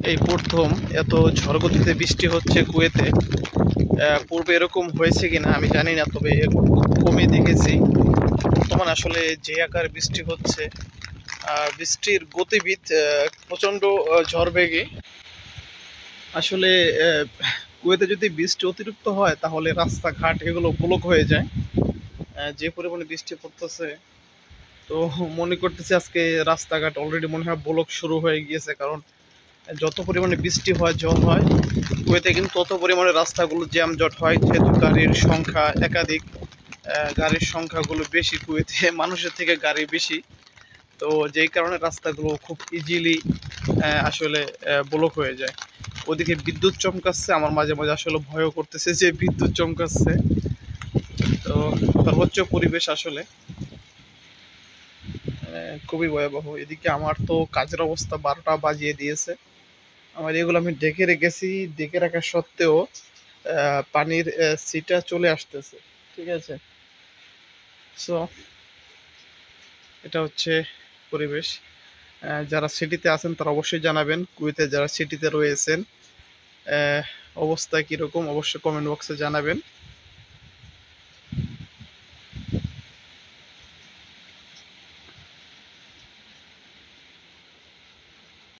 এই প্রথম এত ঝড় গতিতে বৃষ্টি হচ্ছে কুয়েতে। পূর্বে এরকম হয়েছে কিনা আমি জানি না, তবে এখন খুব কমই দেখেছি। বর্তমান আসলে যে আকার বৃষ্টি হচ্ছে, বৃষ্টির গতিবিধ প্রচণ্ড ঝড় বেগে। আসলে কুয়েতে যদি বৃষ্টি অতিরিক্ত হয় তাহলে রাস্তাঘাট এগুলো ব্লক হয়ে যায়। যে পরিমাণে বৃষ্টি পড়তেছে, তো মনে করতেছি আজকে রাস্তাঘাট অলরেডি মনে হয় ব্লক শুরু হয়ে গিয়েছে। কারণ যত পরিমাণে বৃষ্টি হয়, ঝড় হয়, কুয়েতে কিন্তু তত পরিমাণে রাস্তাগুলো জ্যামজট হয়, যেহেতু গাড়ির সংখ্যা একাধিক। গাড়ির সংখ্যাগুলো বেশি কুয়েতে, মানুষের থেকে গাড়ি বেশি। তো যেই কারণে রাস্তাগুলো খুব ইজিলি আসলে ব্লক হয়ে যায়। ওদিকে বিদ্যুৎ চমকাচ্ছে, আমার মাঝে মাঝে আসলে ভয়ও করতেছে যে বিদ্যুৎ চমকাচ্ছে। তো সর্বোচ্চ পরিবেশ আসলে খুবই ভয়াবহ। এদিকে আমার তো কাজের অবস্থা 12টা বাজিয়ে দিয়েছে। আমার এগুলো আমি ডেকে রেখেছি, ডেকে রাখা সত্ত্বেও পানির সিটা চলে আসতেছে। ঠিক আছে, সো এটা হচ্ছে পরিবেশ। যারা সিটিতে আছেন তারা অবশ্যই জানাবেন, কুয়েতে যারা সিটিতে রয়েছেন অবস্থা কীরকম অবশ্যই কমেন্ট বক্সে জানাবেন।